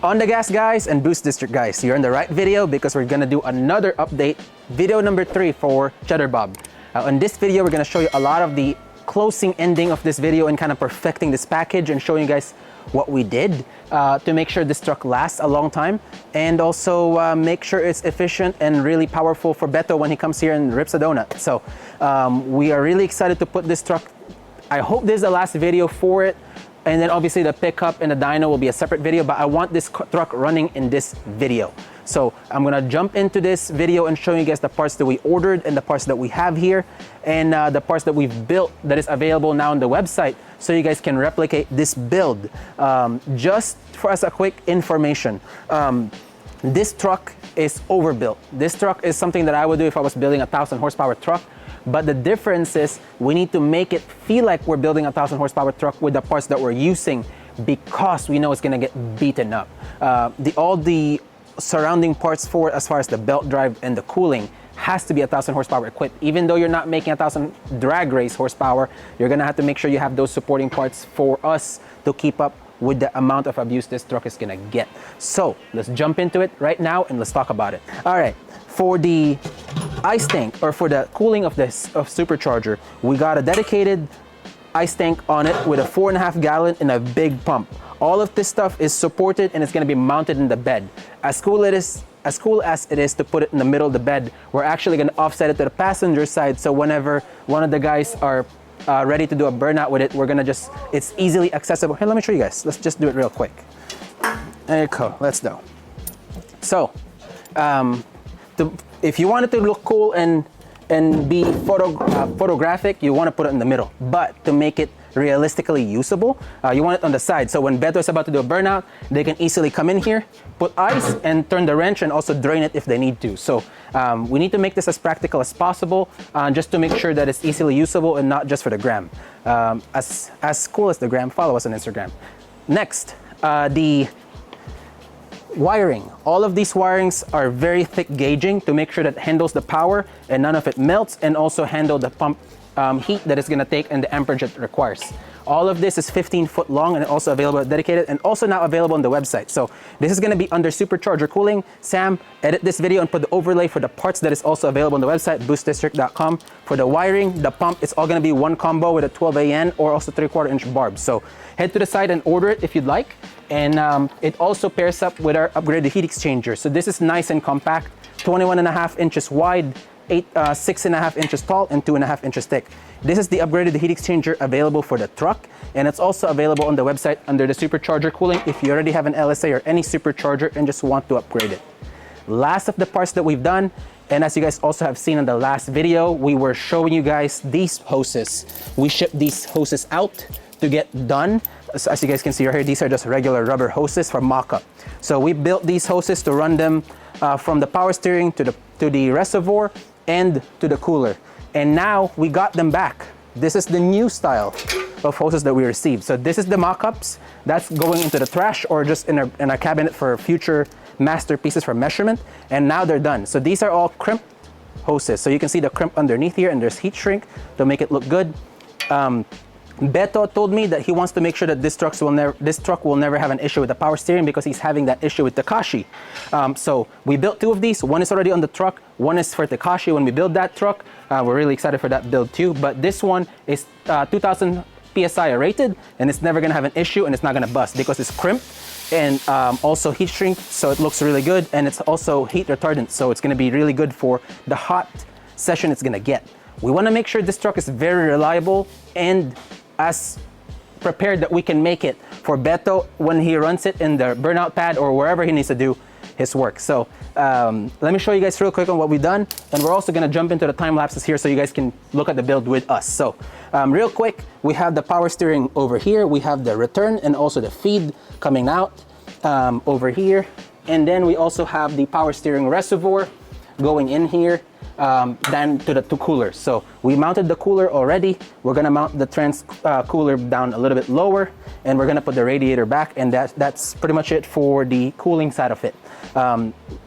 ONDGAS guys and BoostDistrict guys, you're in the right video because we're gonna do another update, video number 3 for Cheddar Bob. In this video, we're gonna show you a lot of the closing ending of this video and kind of perfecting this package and showing you guys what we did to make sure this truck lasts a long time and also make sure it's efficient and really powerful for Beto when he comes here and rips a donut. So we are really excited to put this truck. I hope this is the last video for it. And then obviously the pickup and the dyno will be a separate video, but I want this truck running in this video. So I'm gonna jump into this video and show you guys the parts that we ordered and the parts that we have here and the parts that we've built that is available now on the website so you guys can replicate this build. Just for us a quick information, this truck is overbuilt. This truck is something that I would do if I was building a 1,000 horsepower truck. But the difference is we need to make it feel like we're building a 1,000 horsepower truck with the parts that we're using because we know it's gonna get beaten up. All the surrounding parts for it, as far as the belt drive and the cooling, has to be 1,000 horsepower equipped. Even though you're not making 1,000 drag race horsepower, you're gonna have to make sure you have those supporting parts for us to keep up with the amount of abuse this truck is gonna get. So let's jump into it right now and let's talk about it. All right, for the ice tank, or for the cooling of this supercharger, we got a dedicated ice tank on it with a 4.5 gallon and a big pump. All of this stuff is supported and it's going to be mounted in the bed. As cool as it is to put it in the middle of the bed, we're actually going to offset it to the passenger side, so whenever one of the guys are ready to do a burnout with it, we're gonna it's easily accessible. Here, let me show you guys. Let's just do it real quick. There you go. Let's go. So if you want it to look cool and be photographic, you want to put it in the middle. But to make it realistically usable, you want it on the side. So when Beto is about to do a burnout, they can easily come in here, put ice, and turn the wrench and also drain it if they need to. So we need to make this as practical as possible, just to make sure that it's easily usable and not just for the gram. As cool as the gram, follow us on Instagram. Next, the wiring. All of these wirings are very thick gauging to make sure that it handles the power and none of it melts, and also handle the pump heat that it's going to take and the amperage it requires. All of this is 15 foot long and also available dedicated and also now available on the website. So this is going to be under supercharger cooling. Sam, edit this video and put the overlay for the parts that is also available on the website, boostdistrict.com. For the wiring, the pump, it's all going to be one combo with a 12 AN or also 3/4 inch barbs. So head to the site and order it if you'd like. And it also pairs up with our upgraded heat exchanger. So this is nice and compact, 21.5 inches wide, 6.5 inches tall and 2.5 inches thick. This is the upgraded heat exchanger available for the truck, and it's also available on the website under the supercharger cooling if you already have an LSA or any supercharger and just want to upgrade it. Last of the parts that we've done, and as you guys also have seen in the last video, we were showing you guys these hoses. We shipped these hoses out to get done. So as you guys can see right here, these are just regular rubber hoses for mock-up. So we built these hoses to run them from the power steering to the reservoir and to the cooler. And now we got them back. This is the new style of hoses that we received. So this is the mock-ups. That's going into the trash or just in a cabinet for future masterpieces for measurement. And now they're done. So these are all crimped hoses. So you can see the crimp underneath here, and there's heat shrink to make it look good. Beto told me that he wants to make sure that this truck will never have an issue with the power steering because he's having that issue with Takashi. So we built 2 of these. One is already on the truck. One is for Takashi when we build that truck. We're really excited for that build too. But this one is 2,000 PSI rated, and it's never gonna have an issue and it's not gonna bust because it's crimped and also heat shrink, so it looks really good, and it's also heat retardant, so it's gonna be really good for the hot session it's gonna get. We wanna make sure this truck is very reliable and as prepared that we can make it for Beto when he runs it in the burnout pad or wherever he needs to do his work. So let me show you guys real quick on what we've done, and we're also gonna jump into the time lapses here so you guys can look at the build with us. So real quick, we have the power steering over here, we have the return and also the feed coming out over here, and then we also have the power steering reservoir going in here, then to the 2 coolers. So we mounted the cooler already. We're gonna mount the cooler down a little bit lower, and we're gonna put the radiator back, and that's pretty much it for the cooling side of it.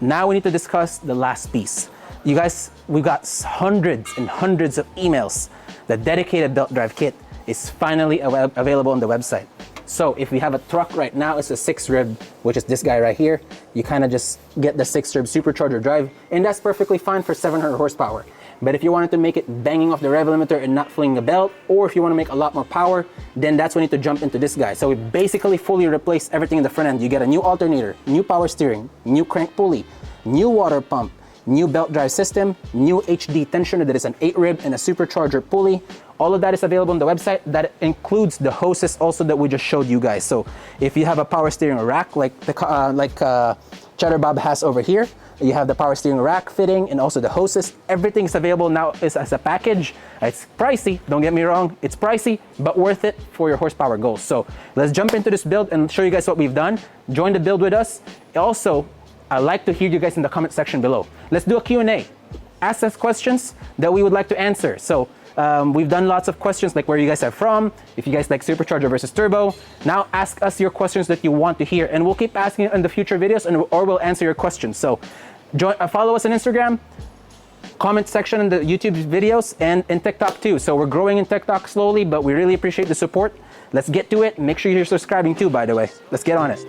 Now we need to discuss the last piece. You guys, we've got hundreds and hundreds of emails. The dedicated belt drive kit is finally available on the website. So if we have a truck right now, it's a 6-rib, which is this guy right here. You kind of just get the 6-rib supercharger drive, and that's perfectly fine for 700 horsepower. But if you wanted to make it banging off the rev limiter and not flinging a belt, or if you want to make a lot more power, then that's when you need to jump into this guy. So we basically fully replace everything in the front end. You get a new alternator, new power steering, new crank pulley, new water pump, new belt drive system, new HD tensioner that is an 8-rib and a supercharger pulley. All of that is available on the website. That includes the hoses also that we just showed you guys. So if you have a power steering rack like Cheddar Bob has over here, you have the power steering rack fitting and also the hoses. Everything is available now as a package. It's pricey, don't get me wrong, it's pricey, but worth it for your horsepower goals. So let's jump into this build and show you guys what we've done. Join the build with us. Also, I'd like to hear you guys in the comment section below. Let's do a Q&A. Ask us questions that we would like to answer. So we've done lots of questions like where you guys are from, if you guys like supercharger versus turbo. Now ask us your questions that you want to hear, and we'll keep asking it in the future videos, or we'll answer your questions. So follow us on Instagram, comment section in the YouTube videos, and in TikTok too. So we're growing in TikTok slowly, but we really appreciate the support. Let's get to it. Make sure you're subscribing too, by the way. Let's get on it.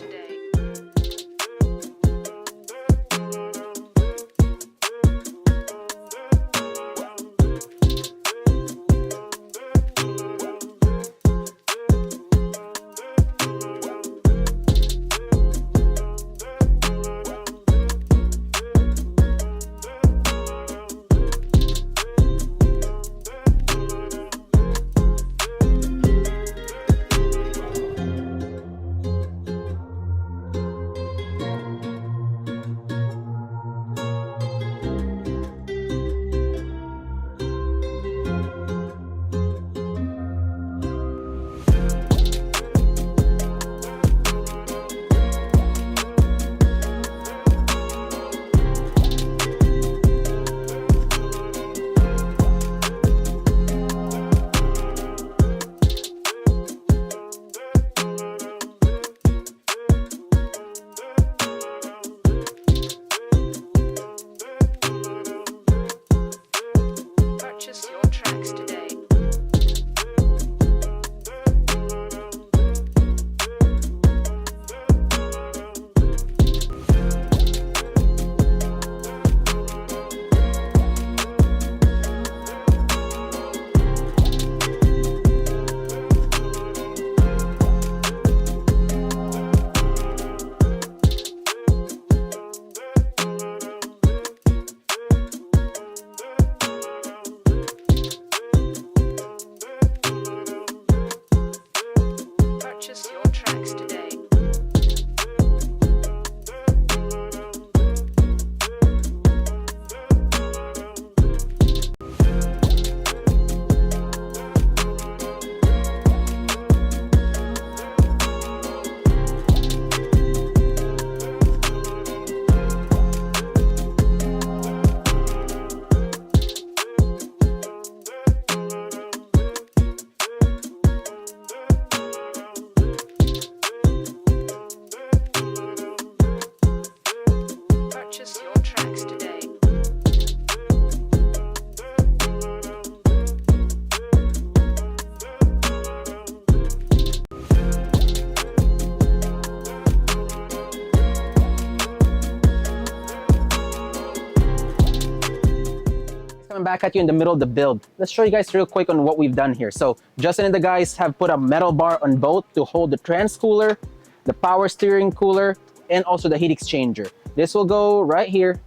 Back at you in the middle of the build. Let's show you guys real quick on what we've done here. So Justin and the guys have put a metal bar on both to hold the trans cooler, the power steering cooler, and also the heat exchanger. This will go right here,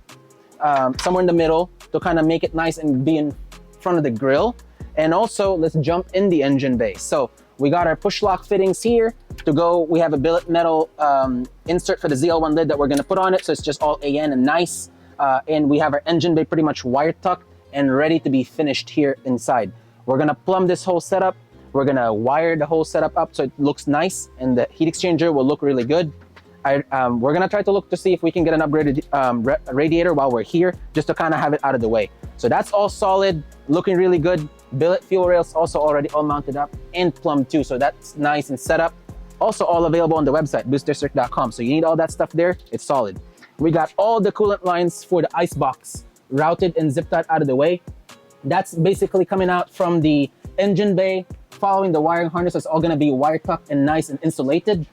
somewhere in the middle, to kind of make it nice and be in front of the grill. And also let's jump in the engine bay. So we got our push lock fittings here to go. We have a billet metal insert for the ZL1 lid that we're going to put on it, so it's just all AN and nice. And we have our engine bay pretty much wire tucked and ready to be finished here inside. We're gonna plumb this whole setup. We're gonna wire the whole setup up so it looks nice, and the heat exchanger will look really good. We're gonna try to look to see if we can get an upgraded radiator while we're here, just to kind of have it out of the way. So that's all solid, looking really good. Billet fuel rails also already all mounted up and plumbed too, so that's nice and set up. Also all available on the website, BoostDistrict.com. So you need all that stuff there, it's solid. We got all the coolant lines for the ice box routed and zip tied out of the way. That's basically coming out from the engine bay following the wiring harness, it's all gonna be wire tucked and nice and insulated.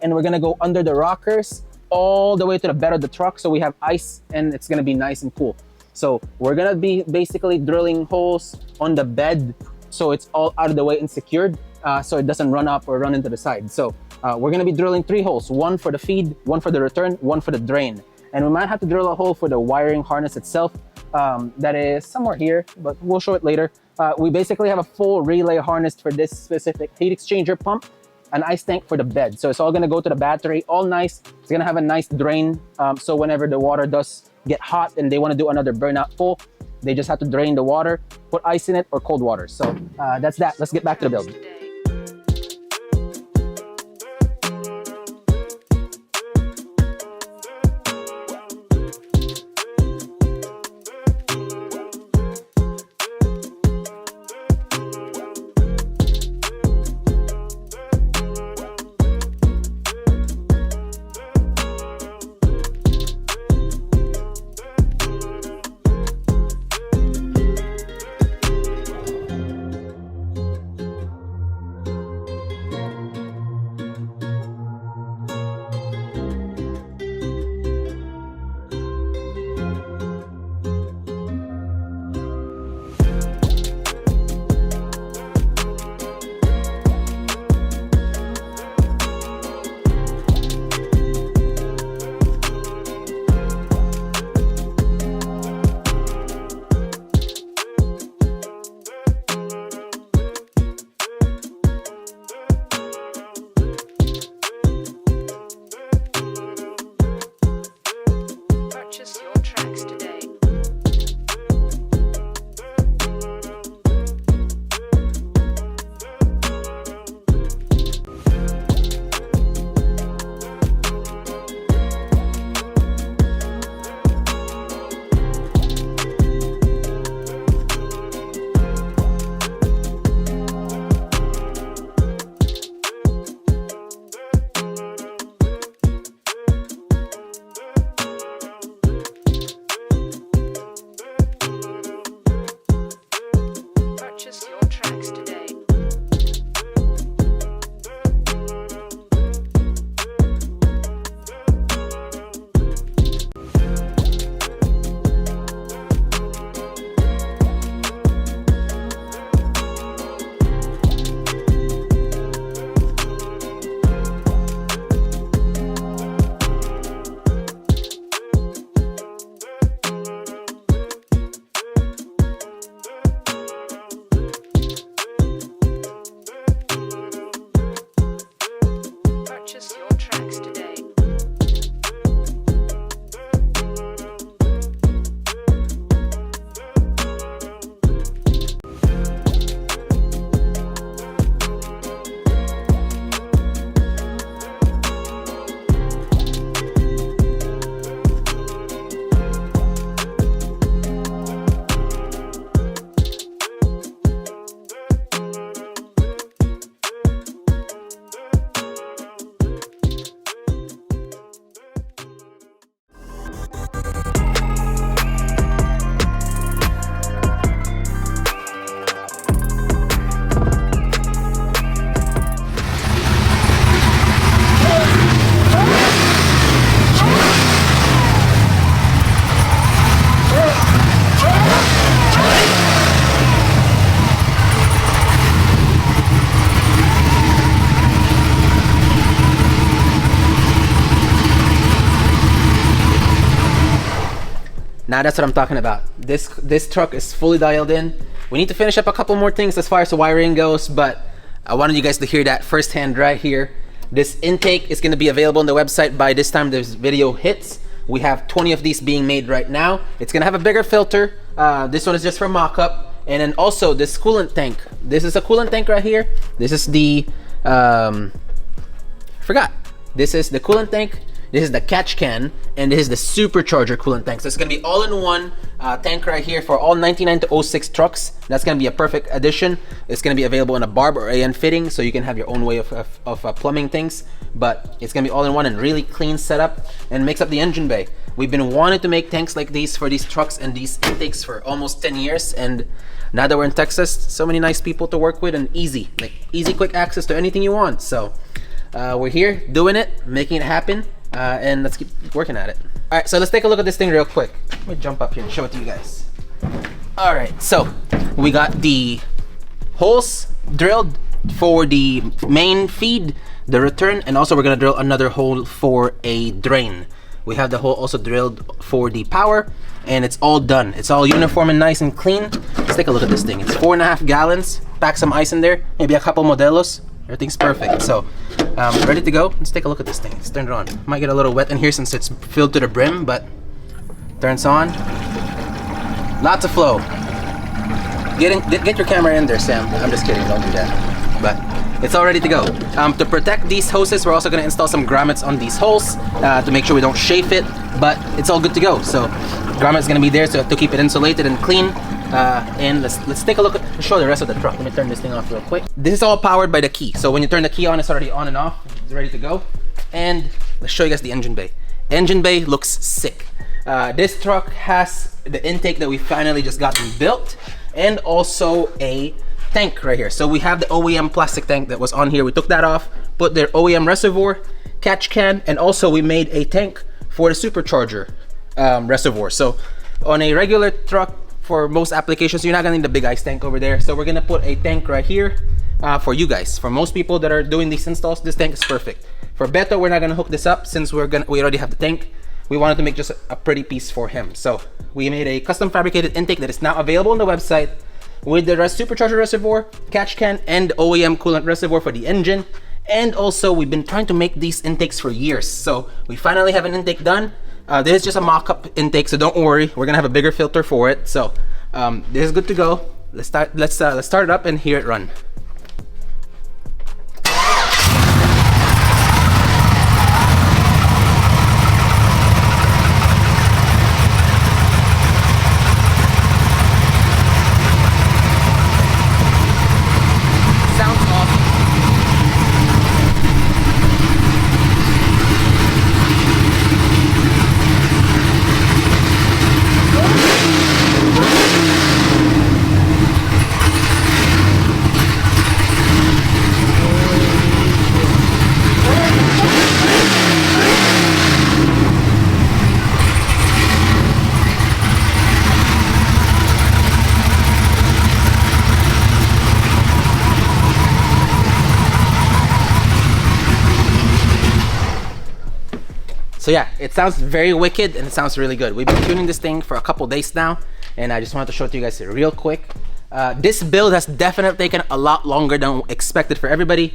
And we're gonna go under the rockers all the way to the bed of the truck, so we have ice and it's gonna be nice and cool. So we're gonna be basically drilling holes on the bed so it's all out of the way and secured, so it doesn't run up or run into the side. So we're gonna be drilling 3 holes, one for the feed, one for the return, one for the drain. And we might have to drill a hole for the wiring harness itself. That is somewhere here, but we'll show it later. We basically have a full relay harness for this specific heat exchanger pump, an ice tank for the bed. So it's all gonna go to the battery, all nice. It's gonna have a nice drain. So whenever the water does get hot and they wanna do another burnout full, they just have to drain the water, put ice in it or cold water. So that's that. Let's get back to the build. Now that's what I'm talking about. This truck is fully dialed in. We need to finish up a couple more things as far as the wiring goes, but I wanted you guys to hear that firsthand right here. This intake is gonna be available on the website by this time this video hits. We have 20 of these being made right now. It's gonna have a bigger filter. This one is just for mock-up. And then also this coolant tank. This is a coolant tank right here. This is the, forgot. This is the coolant tank. this is the catch can, and this is the supercharger coolant tank. So it's gonna be all in one tank right here for all 99 to 06 trucks. That's gonna be a perfect addition. It's gonna be available in a barb or AN fitting, so you can have your own way of plumbing things. But it's gonna be all in one and really clean setup, and makes up the engine bay. We've been wanting to make tanks like these for these trucks and these intakes for almost 10 years, and now that we're in Texas, so many nice people to work with, and easy, quick access to anything you want. So we're here doing it, making it happen, and let's keep working at it. All right, so let's take a look at this thing real quick. Let me jump up here and show it to you guys. All right, so we got the holes drilled for the main feed, the return, and also we're gonna drill another hole for a drain. We have the hole also drilled for the power, and it's all done. It's all uniform and nice and clean. Let's take a look at this thing. It's 4.5 gallons. Pack some ice in there, maybe a couple modelos. Everything's perfect. So ready to go. Let's take a look at this thing. Let's turn it on. Might get a little wet in here since it's filled to the brim, but turns on. Lots of flow. Get your camera in there, Sam. I'm just kidding, don't do that. But it's all ready to go. To protect these hoses, we're also going to install some grommets on these holes to make sure we don't chafe it, but it's all good to go. So grommet's going to be there to keep it insulated and clean. And let's take a look at, show the rest of the truck. Let me turn this thing off real quick. This is all powered by the key. So when you turn the key on, it's already on and off. It's ready to go. And let's show you guys the engine bay. Engine bay looks sick. This truck has the intake that we finally just gotten built, and also a tank right here. So we have the OEM plastic tank that was on here. We took that off, put their OEM reservoir, catch can, and also we made a tank for the supercharger reservoir. So on a regular truck, for most applications, you're not gonna need the big ice tank over there. So we're gonna put a tank right here for you guys. For most people that are doing these installs, this tank is perfect. For Beto, we're not gonna hook this up since we already have the tank. We wanted to make just a pretty piece for him. So we made a custom fabricated intake that is now available on the website with the supercharger reservoir, catch can, and OEM coolant reservoir for the engine. And also, we've been trying to make these intakes for years. So we finally have an intake done. This is just a mock-up intake, so don't worry. We're gonna have a bigger filter for it. So this is good to go. Let's start it up and hear it run. So yeah, it sounds very wicked and it sounds really good. We've been tuning this thing for a couple days now, and I just wanted to show it to you guys real quick. This build has definitely taken a lot longer than expected for everybody.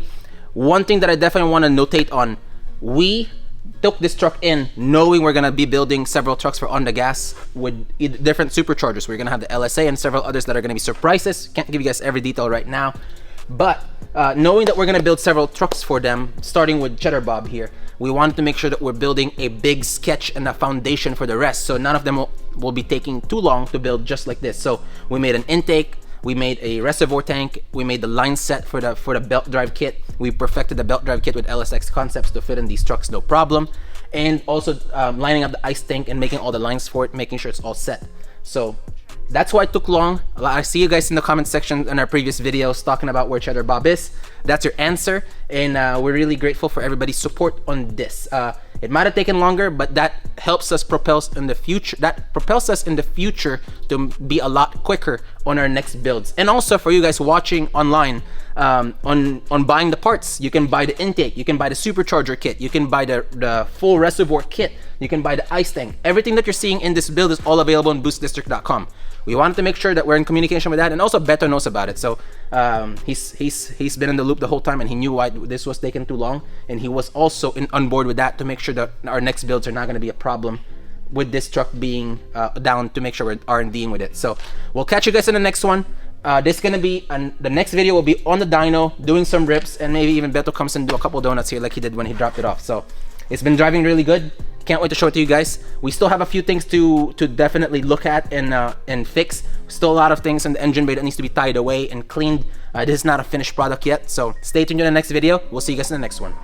One thing that I definitely want to notate on, we took this truck in knowing we're gonna be building several trucks for ONDGAS with different superchargers. We're gonna have the LSA and several others that are gonna be surprises. Can't give you guys every detail right now, but knowing that we're gonna build several trucks for them, starting with Cheddar Bob here, we wanted to make sure that we're building a big sketch and a foundation for the rest, so none of them will be taking too long to build just like this. So we made an intake, we made a reservoir tank, we made the line set for the belt drive kit. We perfected the belt drive kit with LSX concepts to fit in these trucks no problem, and also lining up the ice tank and making all the lines for it, making sure it's all set. So that's why it took long. I see you guys in the comment section in our previous videos talking about where Cheddar Bob is. That's your answer, and we're really grateful for everybody's support on this. It might have taken longer, but that helps us propels in the future. That propels us in the future to be a lot quicker on our next builds. And also for you guys watching online, on buying the parts, you can buy the intake, you can buy the supercharger kit, you can buy the full reservoir kit, you can buy the ice tank. Everything that you're seeing in this build is all available on BoostDistrict.com. We wanted to make sure that we're in communication with that, and also Beto knows about it. So he's been in the loop the whole time, and he knew why this was taking too long, and he was also on board with that to make sure that our next builds are not going to be a problem with this truck being down, to make sure we're R&Ding with it. So we'll catch you guys in the next one. This is gonna be the next video will be on the dyno, doing some rips, and maybe even Beto comes and do a couple donuts here like he did when he dropped it off. So It's been driving really good. Can't wait to show it to you guys. We still have a few things to definitely look at and fix. Still a lot of things in the engine bay that needs to be tied away and cleaned. This is not a finished product yet, so stay tuned in the next video. We'll see you guys in the next one.